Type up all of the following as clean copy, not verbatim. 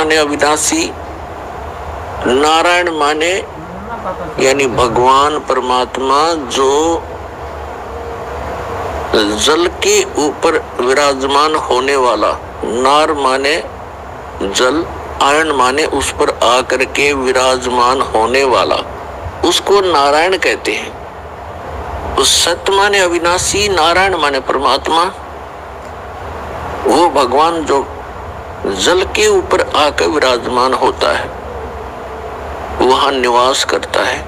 माने अविनाशी, नारायण माने यानी भगवान परमात्मा जो जल के ऊपर विराजमान होने वाला। नार माने जल, आयन माने उस पर आकर के विराजमान होने वाला, उसको नारायण कहते हैं। उस सत्य माने अविनाशी, नारायण माने परमात्मा, वो भगवान जो जल के ऊपर आकर विराजमान होता है, वहां निवास करता है।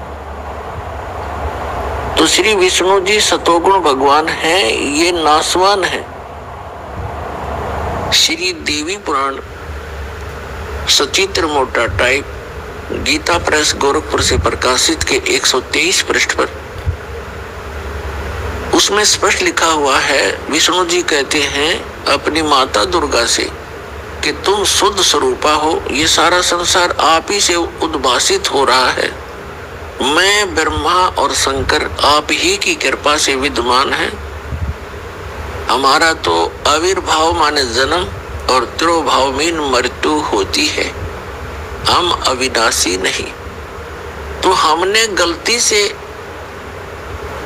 तो श्री विष्णु जी सतोगुण भगवान हैं, ये नासवान है। श्री देवी पुराण सचित्र मोटा टाइप गीता प्रेस गोरखपुर से प्रकाशित के 123 पृष्ठ पर उसमें स्पष्ट लिखा हुआ है, विष्णु जी कहते हैं अपनी माता दुर्गा से कि तुम शुद्ध स्वरूपा हो, ये सारा संसार आप ही से उद्भासित हो रहा है। मैं ब्रह्मा और शंकर आप ही की कृपा से विद्यमान है। हमारा तो आविर्भाव माने जन्म और तिरोभाव में मृत्यु होती है, हम अविनाशी नहीं। तो हमने गलती से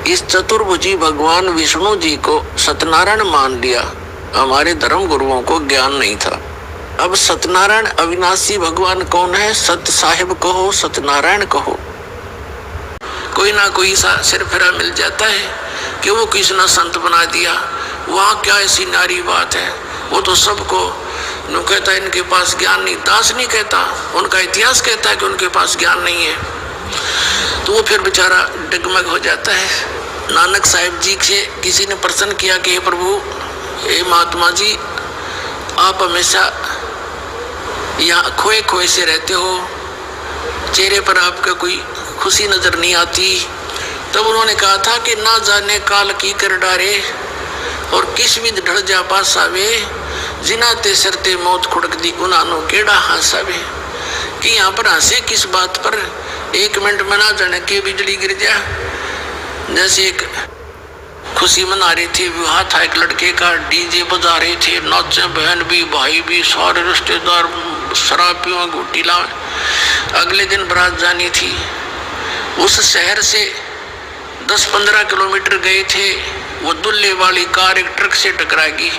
इस चतुर्भुजी भगवान विष्णु जी को सत्यनारायण मान लिया, हमारे धर्म गुरुओं को ज्ञान नहीं था। अब सत्यनारायण अविनाशी भगवान कौन है? सत्य साहिब कहो, सत्यनारायण कहो। कोई ना कोई सा सिर फिरा मिल जाता है कि वो किसी ने संत बना दिया, वहाँ क्या ऐसी नारी बात है, वो तो सबको नु कहता है इनके पास ज्ञान नहीं। दास नहीं कहता, उनका इतिहास कहता है कि उनके पास ज्ञान नहीं है। तो वो फिर बेचारा डगमग हो जाता है। नानक साहिब जी से किसी ने प्रश्न किया कि हे प्रभु, हे महात्मा जी, आप हमेशा यहाँ खोए खोए से रहते हो, चेहरे पर आपका कोई खुशी नजर नहीं आती। तब उन्होंने कहा था कि ना जाने काल की कर डारे और किस विध ढड़ जा पासावे, जिनाते सरते मौत खुड़क दी उनानो केड़ा हासावे। कि यहाँ पर हंसे किस बात पर? एक मिनट में ना जाने के बिजली गिर जा। जैसे एक खुशी मना रहे थे, विवाह था एक लड़के का, डीजे बजा रहे थे, नाचे बहन भी भाई भी सारे रिश्तेदार, शराब पीवा घूटी लावे। अगले दिन बारात जानी थी, उस शहर से 10-15 किलोमीटर गए थे, वो दुल्ले वाली कार एक ट्रक से टकराएगी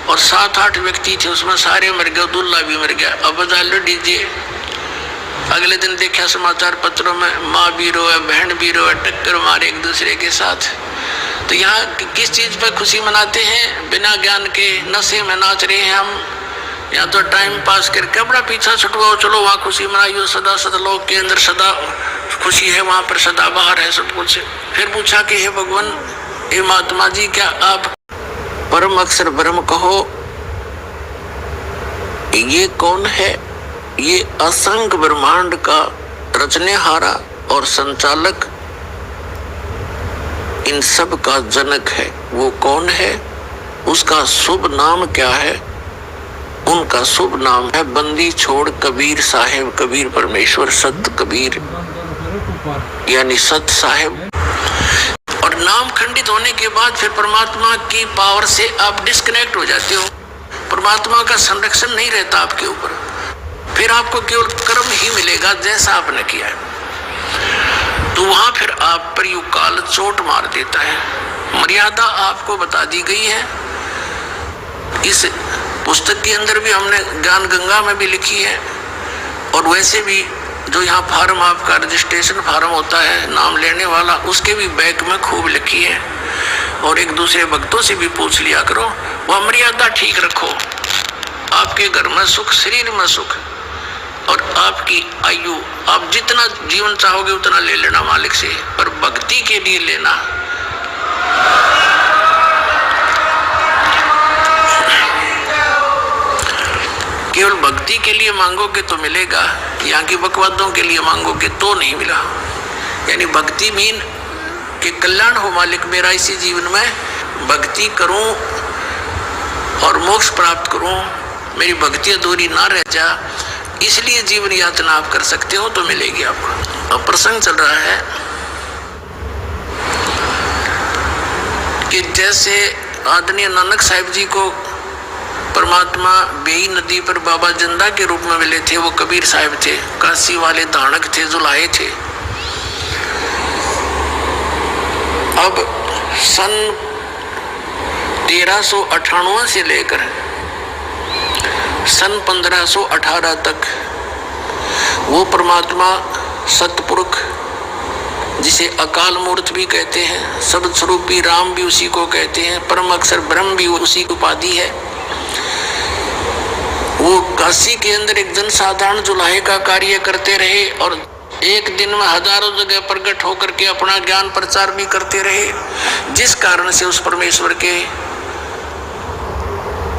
और 7-8 व्यक्ति थे, उसमें सारे मर गए, दुल्ला भी मर गया। अब बजा लो डीजे। अगले दिन देखा समाचार पत्रों में, माँ भी रोए, बहन भी रोए, टक्कर मारे एक दूसरे के साथ। तो यहाँ किस चीज पर खुशी मनाते हैं? बिना ज्ञान के नशे में नाच रहे हैं हम। या तो टाइम पास करके अपना पीछा छुटवाओ, चलो वहाँ खुशी मनाइयो, सदा सतलोक के अंदर सदा खुशी है, वहाँ पर सदा बाहर है सब कुछ। फिर पूछा कि हे भगवान, हे महात्मा जी, क्या आप परम अक्षर ब्रह्म कहो? ये कौन है? ये असंख्य ब्रह्मांड का रचनेहारा और संचालक, इन सब का जनक है। वो कौन है? उसका शुभ नाम क्या है? उनका शुभ नाम है बंदी छोड़ कबीर साहेब, कबीर परमेश्वर, सत कबीर यानी सत साहेब। और नाम खंडित होने के बाद फिर परमात्मा की पावर से आप डिस्कनेक्ट हो जाते हो, परमात्मा का संरक्षण नहीं रहता आपके ऊपर। फिर आपको केवल कर्म ही मिलेगा जैसा आपने किया है। तो वहां फिर आप पर यू काल चोट मार देता है। मर्यादा आपको बता दी गई है, इस पुस्तक के अंदर भी हमने ज्ञान गंगा में भी लिखी है, और वैसे भी जो यहाँ फार्म आपका रजिस्ट्रेशन फार्म होता है नाम लेने वाला, उसके भी बैक में खूब लिखी है। और एक दूसरे भक्तों से भी पूछ लिया करो, वह मर्यादा ठीक रखो, आपके घर में सुख, शरीर में सुख, और आपकी आयु, आप जितना जीवन चाहोगे उतना ले लेना मालिक से, पर भक्ति के लिए लेना। केवल भक्ति के लिए मांगोगे तो मिलेगा, यहाँ की बकवादों के लिए मांगोगे तो नहीं मिला। यानी भक्ति मीन कि कल्याण हो मालिक मेरा इसी जीवन में, भक्ति करूं और मोक्ष प्राप्त करूं, मेरी भक्ति अधूरी ना रह जा, इसलिए जीवन यातना आप कर सकते हो तो मिलेगी आपको। अब प्रसंग चल रहा है कि जैसे आदरणीय नानक साहिब जी को परमात्मा बेई नदी पर बाबा जिंदा के रूप में मिले थे। वो कबीर साहब थे, काशी वाले धानक थे, जुलाहे थे। अब सन 1398 से लेकर सन 1518 तक वो परमात्मा सतपुरुष, जिसे अकाल मूर्त भी कहते हैं, शब्द स्वरूपी राम भी उसी को कहते हैं, परम अक्षर ब्रह्म भी उसी की उपाधि है, वो काशी के अंदर एक जनसाधारण जुलाहे का कार्य करते रहे और एक दिन में हजारों जगह प्रकट होकर के अपना ज्ञान प्रचार भी करते रहे, जिस कारण से उस परमेश्वर के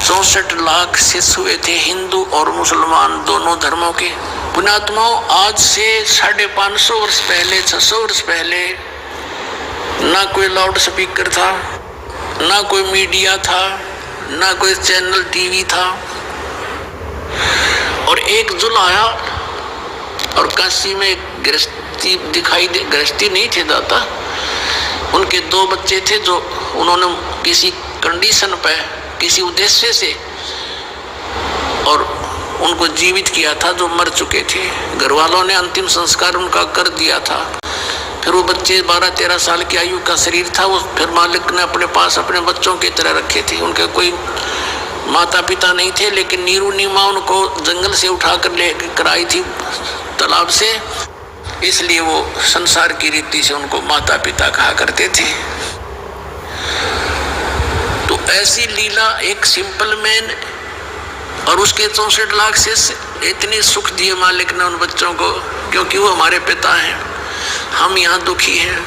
64 लाख शिष्य हुए थे, हिंदू और मुसलमान दोनों धर्मों के। पुण्यात्माओं, आज से 550 वर्ष पहले, 600 वर्ष पहले ना कोई लाउड स्पीकर था, ना कोई मीडिया था, ना कोई चैनल टीवी था, और एक जुलाहा और काशी में गृहस्थी दिखाई दे, गृहस्थी नहीं थे दाता, उनके 2 बच्चे थे जो उन्होंने किसी कंडीशन पे, किसी उद्देश्य से और उनको जीवित किया था, जो मर चुके थे। घर वालों ने अंतिम संस्कार उनका कर दिया था। फिर वो बच्चे 12-13 साल की आयु का शरीर था, वो फिर मालिक ने अपने पास अपने बच्चों की तरह रखे थे। उनके कोई माता पिता नहीं थे, लेकिन नीरू नीमा उनको जंगल से उठाकर लेकर आई थी, तालाब से, इसलिए वो संसार की रीति से उनको माता पिता कहा करते थे। तो ऐसी लीला एक सिंपल मैन और उसके 64 लाख से इतनी सुख दिए मालिक ने उन बच्चों को, क्योंकि वो हमारे पिता हैं। हम यहाँ दुखी हैं,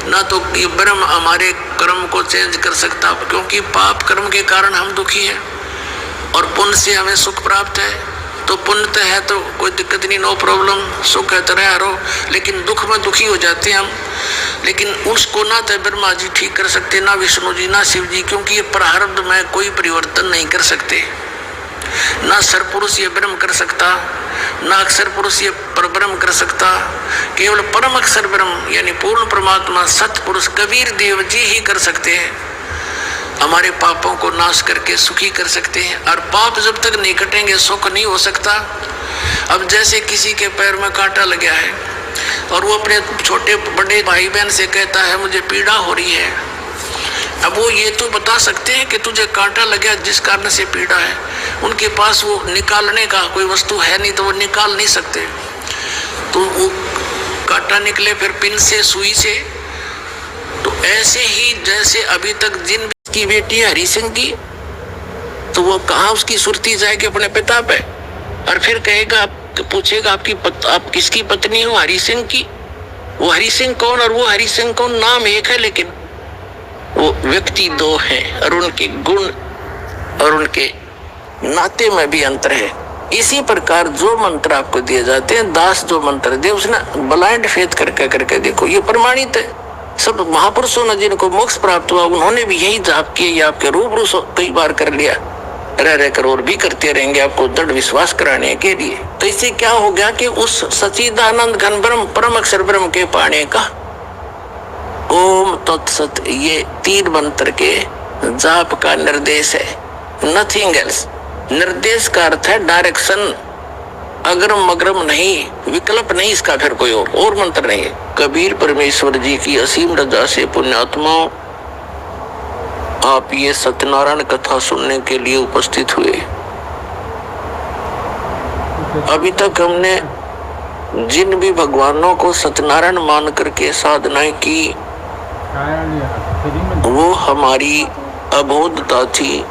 ना तो ये ब्रह्म हमारे कर्म को चेंज कर सकता, क्योंकि पाप कर्म के कारण हम दुखी हैं, और पुण्य से हमें सुख प्राप्त है। तो पुण्य तो है तो कोई दिक्कत नहीं, नो प्रॉब्लम, सुख है तो रहो, लेकिन दुख में दुखी हो जाते हैं हम। लेकिन उसको ना तो ब्रह्मा जी ठीक कर सकते, ना विष्णु जी, ना शिव जी, क्योंकि ये प्रारब्ध में कोई परिवर्तन नहीं कर सकते। ना सरपुरुष ये ब्रह्म कर सकता, ना अक्षर पुरुष ये परब्रह्म कर सकता, केवल परम अक्षर ब्रह्म यानी पूर्ण परमात्मा सतपुरुष कबीर देव जी ही कर सकते हैं। हमारे पापों को नाश करके सुखी कर सकते हैं, और पाप जब तक नहीं कटेंगे सुख नहीं हो सकता। अब जैसे किसी के पैर में कांटा लग गया है और वो अपने छोटे बड़े भाई बहन से कहता है मुझे पीड़ा हो रही है, अब वो ये तो बता सकते हैं कि तुझे कांटा लग गया जिस कारण से पीड़ा है, उनके पास वो निकालने का कोई वस्तु है नहीं, तो वो निकाल नहीं सकते। तो वो कांटा निकले फिर पिन से, सुई से। तो ऐसे ही जैसे अभी तक जिन की बेटी है हरि सिंह की, तो वो कहाँ उसकी सुरती जाएगी अपने पिता पे, और फिर कहेगा, पूछेगा आप किसकी पत्नी हो? हरि सिंह की। वो हरि सिंह कौन और वो हरि सिंह कौन? नाम एक है, लेकिन वो व्यक्ति 2 हैं, और उनके गुण और उनके नाते में भी अंतर है। इसी प्रकार जो मंत्र आपको दिए जाते हैं, दास जो मंत्र दे उसने ब्लाइंड फेथ करके देखो, ये प्रमाणित है। सब महापुरुषों ने जिनको मोक्ष प्राप्त हुआ उन्होंने भी यही जाप किया, ये आपके रूबरू कई बार कर लिया, रह कर और भी करते रहेंगे आपको दृढ़ विश्वास कराने के लिए। तो इससे क्या हो गया कि उस सच्चिदानंद घन ब्रह्म परम अक्षर ब्रह्म के पाने का ओम तत्सत, ये 3 मंत्र के जाप का निर्देश है, नथिंग एल्स। निर्देश का अर्थ है डायरेक्शन, अग्रम मग्रम नहीं, विकल्प नहीं, इसका फिर कोई और मंत्र नहीं है। कबीर परमेश्वर जी की असीम रजा से पुण्यात्माओं आप ये सत्यनारायण कथा सुनने के लिए उपस्थित हुए। अभी तक हमने जिन भी भगवानों को सत्यनारायण मान करके साधनाएं की, वो हमारी अबोधता थी,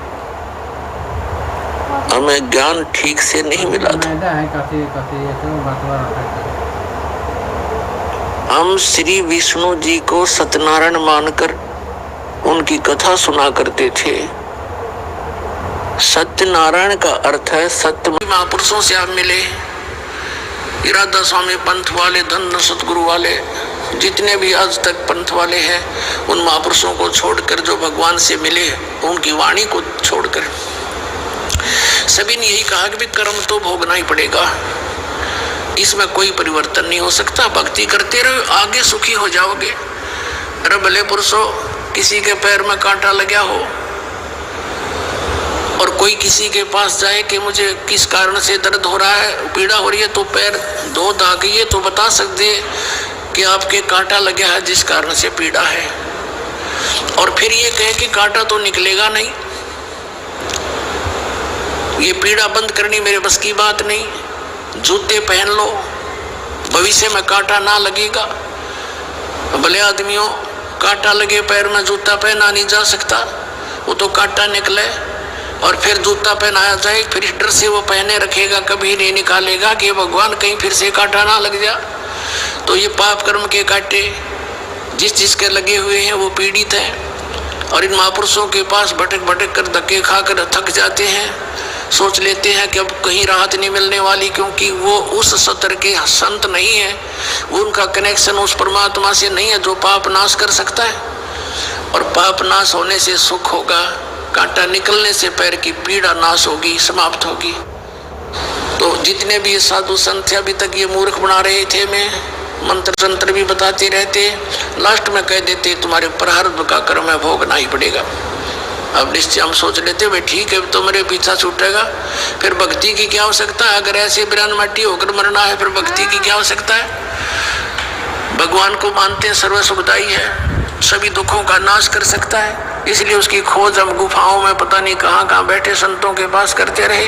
हमें ज्ञान ठीक से नहीं मिला था। हम श्री विष्णु जी को सत्यनारायण मानकर उनकी कथा सुना करते थे। सत्यनारायण का अर्थ है सत्य। महापुरुषों से आप मिले, इरादा स्वामी पंथ वाले, धन सतगुरु वाले, जितने भी आज तक पंथ वाले हैं, उन महापुरुषों को छोड़कर जो भगवान से मिले, उनकी वाणी को छोड़कर सभी ने यही कहा कि भी कर्म तो भोगना ही पड़ेगा, इसमें कोई परिवर्तन नहीं हो सकता। भक्ति करते रहो, आगे सुखी हो जाओगे। अरे भले पुरुषों, किसी के पैर में कांटा लगा हो और कोई किसी के पास जाए कि मुझे किस कारण से दर्द हो रहा है, पीड़ा हो रही है, तो पैर धो धा के ये तो बता सकते कि आपके कांटा लगा है जिस कारण से पीड़ा है, और फिर ये कहे कि कांटा तो निकलेगा नहीं, ये पीड़ा बंद करनी मेरे बस की बात नहीं, जूते पहन लो, भविष्य में कांटा ना लगेगा। भले आदमियों, कांटा लगे पैर में जूता पहना नहीं जा सकता, वो तो कांटा निकले और फिर जूता पहनाया जाए, फिर इस डर से वो पहने रखेगा, कभी नहीं निकालेगा कि भगवान कहीं फिर से कांटा ना लग जा। तो ये पाप कर्म के कांटे जिस जिसके लगे हुए हैं वो पीड़ित है, और इन महापुरुषों के पास भटक भटक कर धक्के खाकर थक जाते हैं, सोच लेते हैं कि अब कहीं राहत नहीं मिलने वाली, क्योंकि वो उस सतर के संत नहीं है, वो उनका कनेक्शन उस परमात्मा से नहीं है जो पाप नाश कर सकता है। और पाप नाश होने से सुख होगा, कांटा निकलने से पैर की पीड़ा नाश होगी, समाप्त होगी। तो जितने भी साधु संत अभी तक ये मूर्ख बना रहे थे, मैं मंत्र तंत्र भी बताते रहते, लास्ट में कह देते तुम्हारे प्रारब्ध का कर्म है, भोगना ही पड़ेगा। अब निश्चय हम सोच लेते भाई ठीक है, तो मेरे पीछा छूटेगा, फिर भक्ति की क्या आवश्यकता है? अगर ऐसे बिरान माटी होकर मरना है, फिर भक्ति की क्या आवश्यकता है? भगवान को मानते हैं, सर्व सुखदाई है, सभी दुखों का नाश कर सकता है, इसलिए उसकी खोज हम गुफाओं में पता नहीं कहाँ कहाँ बैठे संतों के पास करते रहे।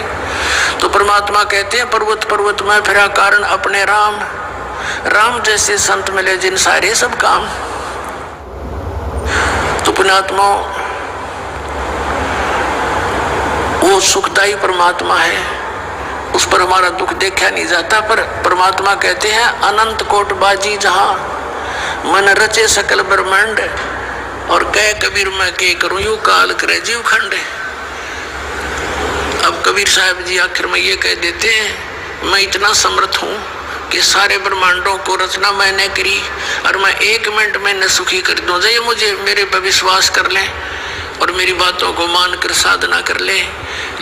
तो परमात्मा कहते हैं पर्वत पर्वत में फिरा कारण अपने राम, राम जैसे संत मिले जिन सारे सब काम। तो पुण्यात्माओं, वो सुखदायी परमात्मा है, उस पर हमारा दुख देखा नहीं जाता। पर परमात्मा कहते हैं अनंत कोट बाजी जहां मन रचे सकल ब्रह्मांड, और कह कबीर मैं के करूं यू काल करे जीव खंड। अब कबीर साहब जी आखिर में ये कह देते हैं मैं इतना समर्थ हूं कि सारे ब्रह्मांडों को रचना मैंने करी, और मैं 1 मिनट में सुखी कर दूं। ये मुझे मेरे पर विश्वास कर लें और मेरी बातों को मानकर साधना कर ले।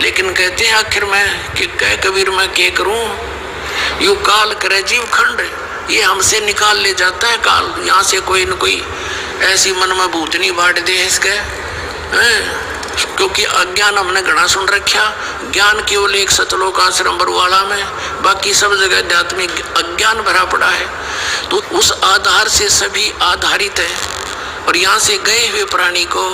लेकिन कहते हैं आखिर में कि कह कबीर मैं के करूं यू काल करे जीव खंड, ये हमसे निकाल ले जाता है काल। यहाँ से कोई न कोई ऐसी मन में भूतनी बांट दे इसके, क्योंकि अज्ञान हमने घना सुन रखा। ज्ञान केवल एक सतलोक आश्रम बरवाला में, बाकी सब जगह आध्यात्मिक अज्ञान भरा पड़ा है। तो उस आधार से सभी आधारित है, और यहाँ से गए हुए प्राणी को